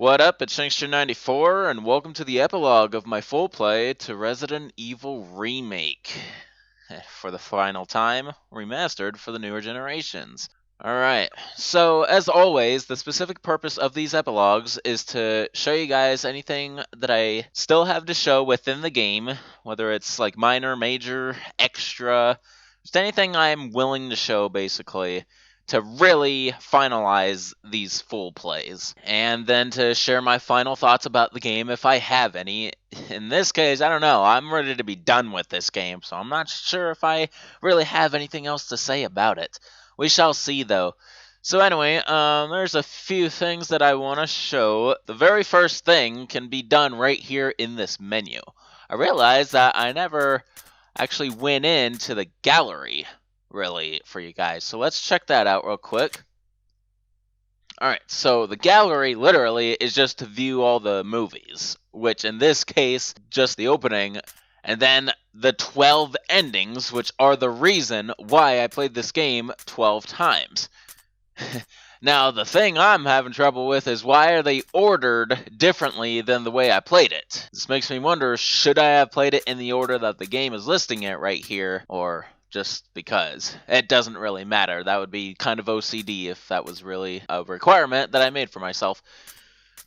What up, it's Shankster94, and welcome to the epilogue of my full play to Resident Evil Remake. For the final time, remastered for the newer generations. Alright, so as always, the specific purpose of these epilogues is to show you guys anything that I still have to show within the game, whether it's like minor, major, extra, just anything I'm willing to show basically, to really finalize these full plays, and then to share my final thoughts about the game if I have any. In this case, I don't know, I'm ready to be done with this game, so I'm not sure if I really have anything else to say about it. We shall see, though. So anyway, there's a few things that I want to show. The very first thing can be done right here in this menu. I realized that I never actually went into the gallery, really, for you guys. So let's check that out real quick. Alright, so the gallery literally is just to view all the movies, which in this case, just the opening, and then the 12 endings, which are the reason why I played this game 12 times. Now, the thing I'm having trouble with is why are they ordered differently than the way I played it? This makes me wonder, should I have played it in the order that the game is listing it right here, or just because? It doesn't really matter. That would be kind of OCD if that was really a requirement that I made for myself.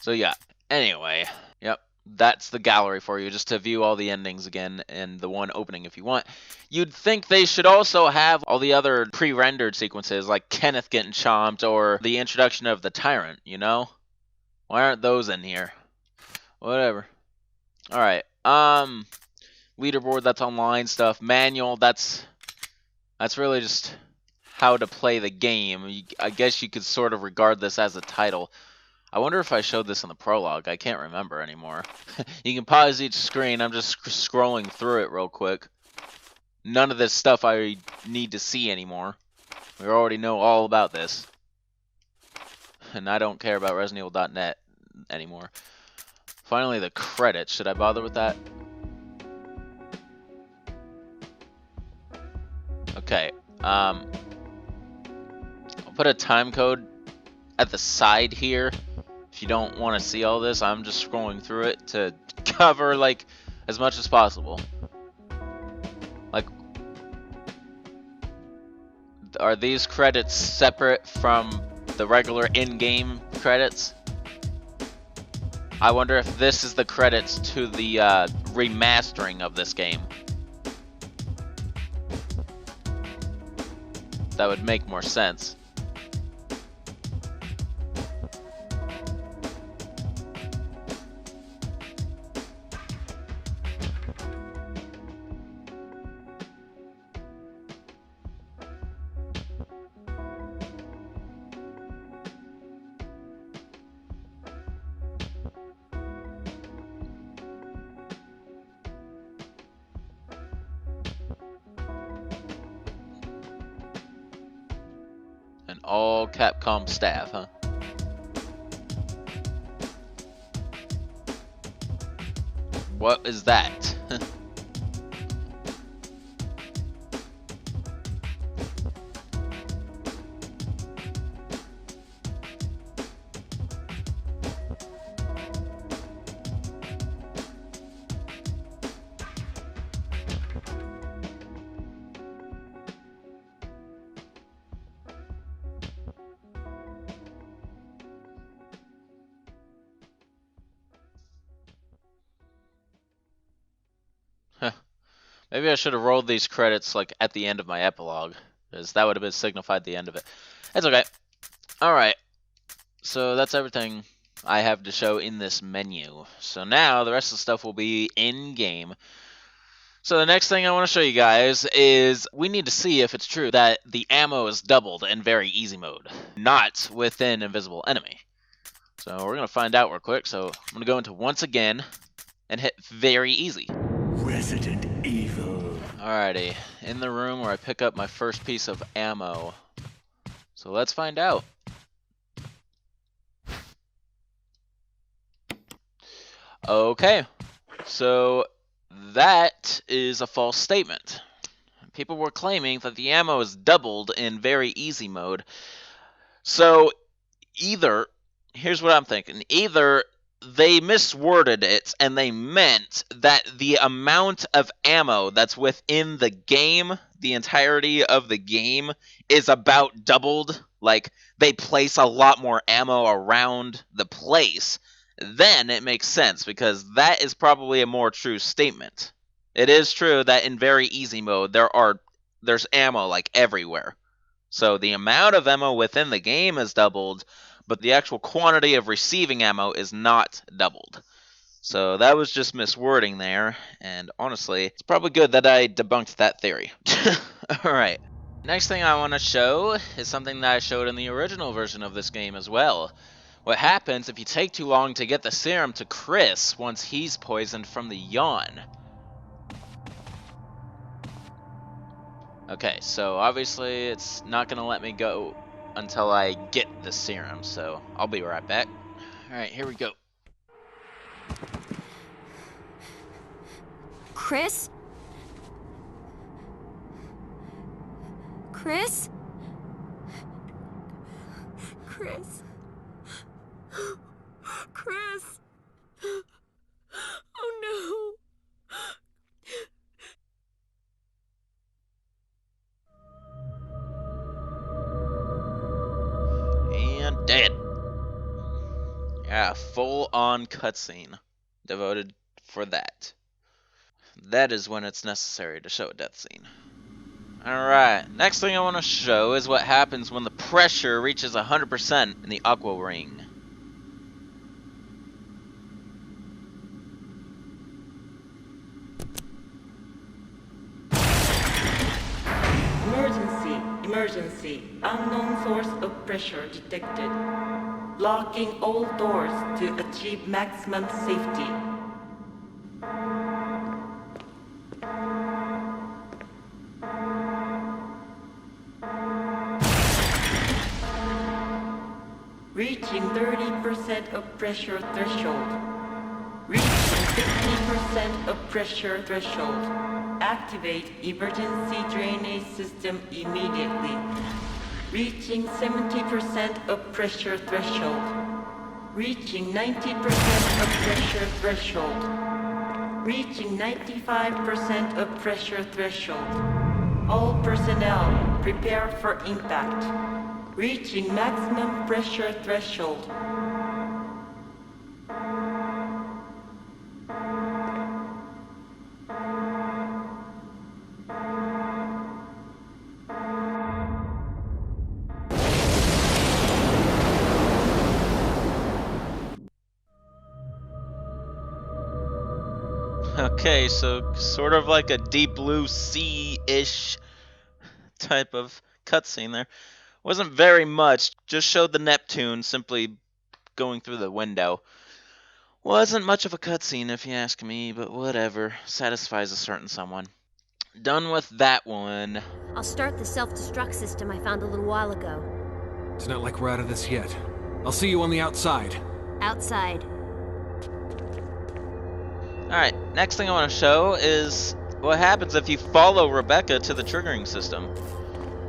So yeah, anyway, yep. That's the gallery for you, just to view all the endings again, and the one opening if you want. You'd think they should also have all the other pre-rendered sequences, like Kenneth getting chomped, or the introduction of the Tyrant, you know? Why aren't those in here? Whatever. Alright, leaderboard, that's online stuff. Manual, that's really just how to play the game. I guess you could sort of regard this as a title. I wonder if I showed this in the prologue. I can't remember anymore. You can pause each screen. I'm just scrolling through it real quick. None of this stuff I need to see anymore. We already know all about this. And I don't care about ResidentEvil.net anymore. Finally, the credits. Should I bother with that? Okay. I'll put a time code at the side here. If you don't want to see all this, I'm just scrolling through it to cover, like, as much as possible. Like, are these credits separate from the regular in-game credits? I wonder if this is the credits to the remastering of this game. That would make more sense. And all Capcom staff, huh? What is that? Maybe I should have rolled these credits like at the end of my epilogue, because that would have been signified the end of it. It's okay. Alright, so that's everything I have to show in this menu. So now the rest of the stuff will be in-game. So the next thing I want to show you guys is we need to see if it's true that the ammo is doubled in very easy mode, not within invisible enemy. So we're going to find out real quick. So I'm going to go into once again and hit very easy. Resident Evil. Alrighty, in the room where I pick up my first piece of ammo. So let's find out. Okay, so that is a false statement. People were claiming that the ammo is doubled in very easy mode. So either here's what I'm thinking. Either they misworded it and they meant that the amount of ammo that's within the game, the entirety of the game, is about doubled. Like, they place a lot more ammo around the place. Then it makes sense, because that is probably a more true statement. It is true that in very easy mode, there's ammo like everywhere. So the amount of ammo within the game is doubled, but the actual quantity of receiving ammo is not doubled. So that was just miswording there, and honestly, it's probably good that I debunked that theory. Alright. Next thing I want to show is something that I showed in the original version of this game as well. What happens if you take too long to get the serum to Chris once he's poisoned from the yawn? Okay, so obviously it's not going to let me go until I get the serum, so I'll be right back. Alright, here we go. Chris? Chris? Chris? Chris? Oh no! And dead. Yeah, full-on cutscene devoted for that. That is when it's necessary to show a death scene. Alright, next thing I want to show is what happens when the pressure reaches 100% in the Aqua Ring. Emergency. Unknown source of pressure detected. Locking all doors to achieve maximum safety. Reaching 30% of pressure threshold. Reaching 50% of pressure threshold. Activate emergency drainage system immediately. Reaching 70% of pressure threshold. Reaching 90% of pressure threshold. Reaching 95% of pressure threshold. All personnel prepare for impact. Reaching maximum pressure threshold. Okay, so sort of like a Deep Blue Sea-ish type of cutscene there. Wasn't very much, just showed the Neptune simply going through the window. Wasn't much of a cutscene if you ask me, but whatever. Satisfies a certain someone. Done with that one. I'll start the self-destruct system I found a little while ago. It's not like we're out of this yet. I'll see you on the outside. Outside. Alright, next thing I want to show is what happens if you follow Rebecca to the triggering system.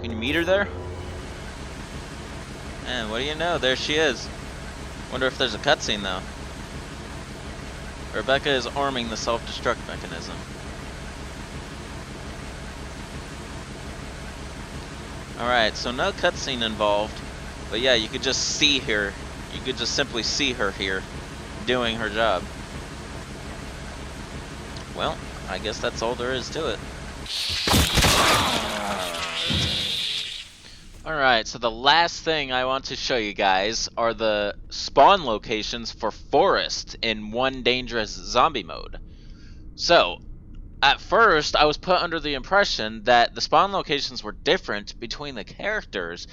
Can you meet her there? And what do you know, there she is. Wonder if there's a cutscene though. Rebecca is arming the self-destruct mechanism. Alright, so no cutscene involved. But yeah, you could just see her. You could just simply see her here doing her job. Well, I guess that's all there is to it. Alright, so the last thing I want to show you guys are the spawn locations for Forest in One Dangerous Zombie mode. So, at first, I was put under the impression that the spawn locations were different between the characters.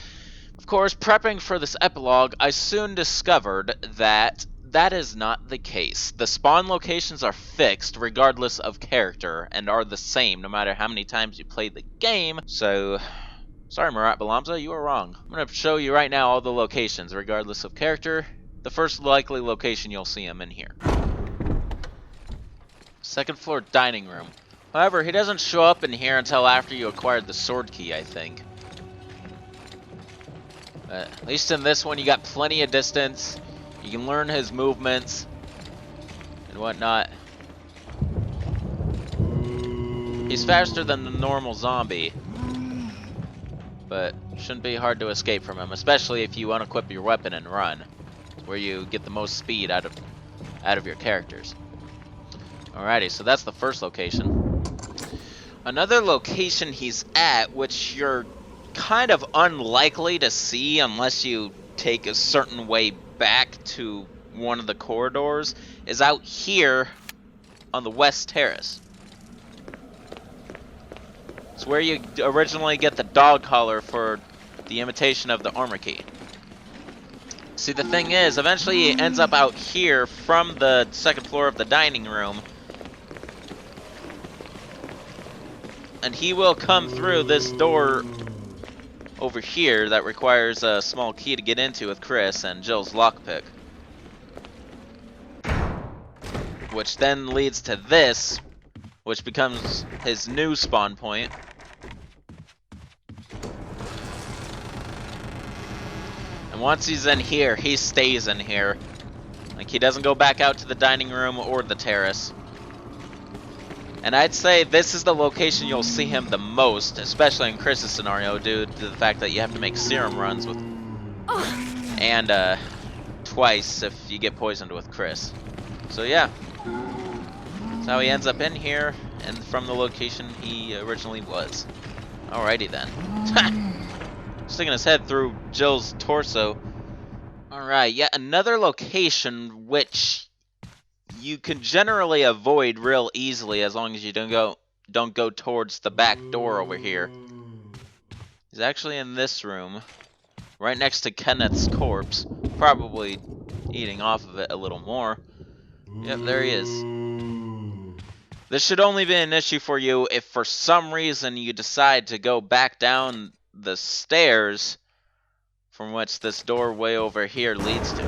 Of course, prepping for this epilogue, I soon discovered that that is not the case. The spawn locations are fixed regardless of character and are the same no matter how many times you play the game. So, sorry Murat Balamza, you were wrong. I'm going to show you right now all the locations regardless of character. The first likely location you'll see him in here. Second floor dining room. However, he doesn't show up in here until after you acquired the sword key, I think. At least in this one, you got plenty of distance. You can learn his movements and whatnot. He's faster than the normal zombie, but shouldn't be hard to escape from him, especially if you unequip your weapon and run. It's where you get the most speed out of your characters. Alrighty, so that's the first location. Another location he's at, which you're kind of unlikely to see unless you take a certain way back to one of the corridors, is out here on the West Terrace. It's where you originally get the dog collar for the imitation of the armor key. See, the thing is, eventually he ends up out here from the second floor of the dining room, and he will come through this door over here that requires a small key to get into with Chris and Jill's lockpick. Which then leads to this, which becomes his new spawn point. And once he's in here, he stays in here. Like, he doesn't go back out to the dining room or the terrace. And I'd say this is the location you'll see him the most, especially in Chris's scenario, due to the fact that you have to make serum runs with... And, twice if you get poisoned with Chris. So yeah. That's how he ends up in here, and from the location he originally was. Alrighty then. Sticking his head through Jill's torso. Alright, yet another location which you can generally avoid real easily as long as you don't go towards the back door over here. He's actually in this room, right next to Kenneth's corpse, probably eating off of it a little more. Yep, there he is. This should only be an issue for you if for some reason you decide to go back down the stairs from which this doorway over here leads to.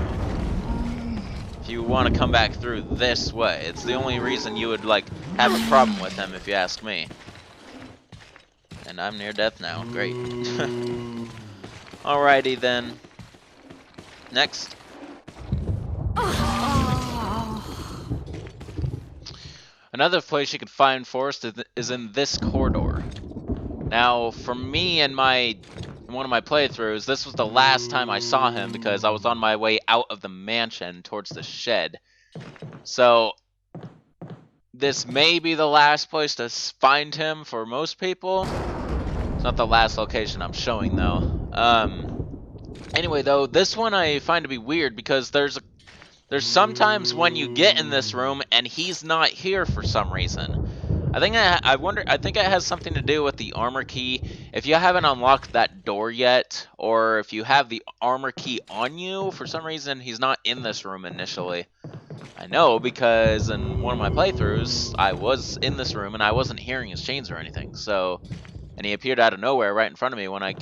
If you want to come back through this way, it's the only reason you would, like, have a problem with him, if you ask me. And I'm near death now. Great. Alrighty then. Next. Another place you can find Forrest is in this corridor. Now, for me and one of my playthroughs, this was the last time I saw him because I was on my way out of the mansion towards the shed. So, this may be the last place to find him for most people. It's not the last location I'm showing, though. Anyway, though, this one I find to be weird because there's sometimes when you get in this room and he's not here for some reason. I think it has something to do with the armor key. If you haven't unlocked that door yet, or if you have the armor key on you, for some reason he's not in this room initially. I know because in one of my playthroughs, I was in this room and I wasn't hearing his chains or anything. So, and he appeared out of nowhere right in front of me when I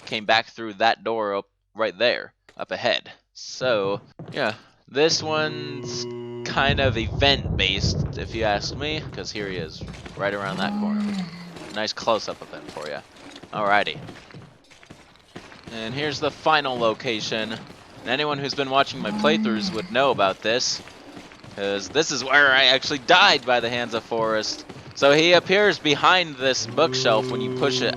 came back through that door up right there, up ahead. So, yeah. This one's kind of event-based, if you ask me, because here he is, right around that corner. Nice close-up of him for you. Alrighty. And here's the final location. And anyone who's been watching my playthroughs would know about this, because this is where I actually died by the hands of Forrest. So he appears behind this bookshelf when you push it.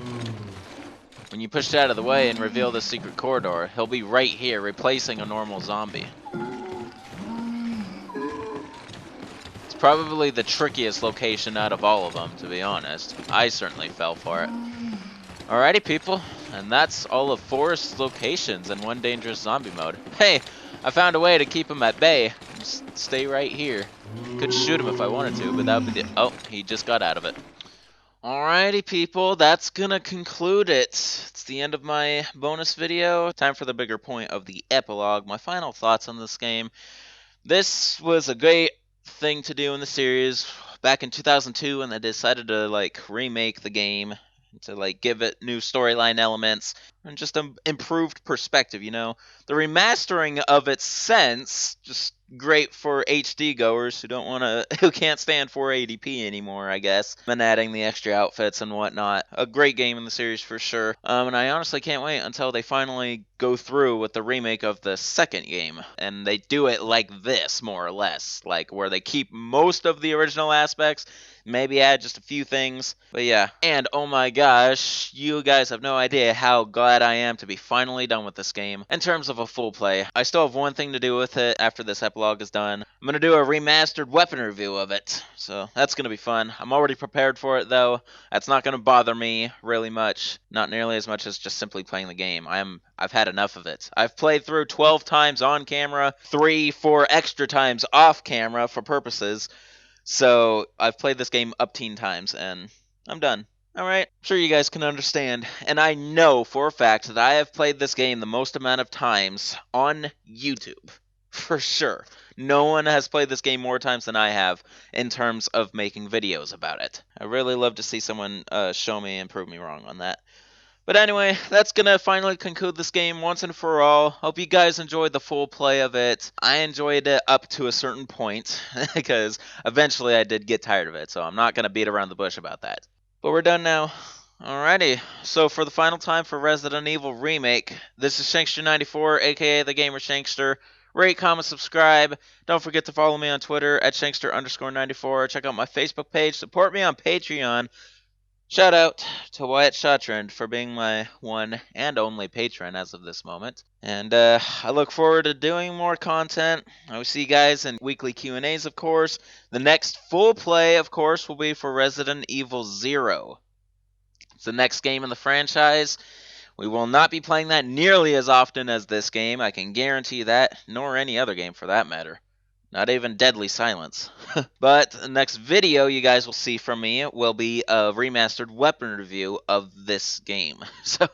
When you push it out of the way and reveal the secret corridor, he'll be right here, replacing a normal zombie. Probably the trickiest location out of all of them, to be honest. I certainly fell for it. Alrighty, people, and that's all of Forrest's locations in One Dangerous Zombie mode. Hey, I found a way to keep him at bay. Just stay right here. Could shoot him if I wanted to, but that would be oh, he just got out of it. Alrighty, people, that's gonna conclude it. It's the end of my bonus video. Time for the bigger point of the epilogue. My final thoughts on this game. This was a great thing to do in the series back in 2002 when they decided to like remake the game to like give it new storyline elements and just an improved perspective, you know. The remastering of its sense just great for HD goers who can't stand 480p anymore, I guess. And adding the extra outfits and whatnot. A great game in the series for sure. And I honestly can't wait until they finally go through with the remake of the second game. And they do it like this, more or less. Like, where they keep most of the original aspects, maybe add just a few things. But yeah. And oh my gosh, you guys have no idea how glad I am to be finally done with this game. In terms of a full play, I still have one thing to do with it after this epilogue is done. I'm going to do a remastered weapon review of it. So that's going to be fun. I'm already prepared for it though. That's not going to bother me really much. Not nearly as much as just simply playing the game. I've had enough of it. I've played through 12 times on camera, 3-4 extra times off camera for purposes. So I've played this game up teen times, and I'm done. Alright, I'm sure you guys can understand. And I know for a fact that I have played this game the most amount of times on YouTube. For sure. No one has played this game more times than I have in terms of making videos about it. I really love to see someone show me and prove me wrong on that. But anyway, that's going to finally conclude this game once and for all. Hope you guys enjoyed the full play of it. I enjoyed it up to a certain point, because eventually I did get tired of it, so I'm not going to beat around the bush about that. But we're done now. Alrighty, so for the final time for Resident Evil Remake, this is Shankster94, aka TheGamerShankster. Rate, comment, subscribe. Don't forget to follow me on Twitter at Shankster_94. Check out my Facebook page. Support me on Patreon. Shout out to Wyatt Shawtrend for being my one and only patron as of this moment. And I look forward to doing more content. I will see you guys in weekly Q&As, of course. The next full play, of course, will be for Resident Evil 0. It's the next game in the franchise. We will not be playing that nearly as often as this game, I can guarantee you that, nor any other game for that matter. Not even Deadly Silence. But the next video you guys will see from me will be a remastered weapon review of this game. So,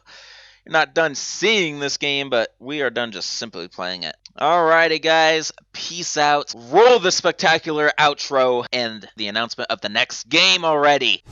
you're not done seeing this game, but we are done just simply playing it. Alrighty guys, peace out. Roll the spectacular outro and the announcement of the next game already.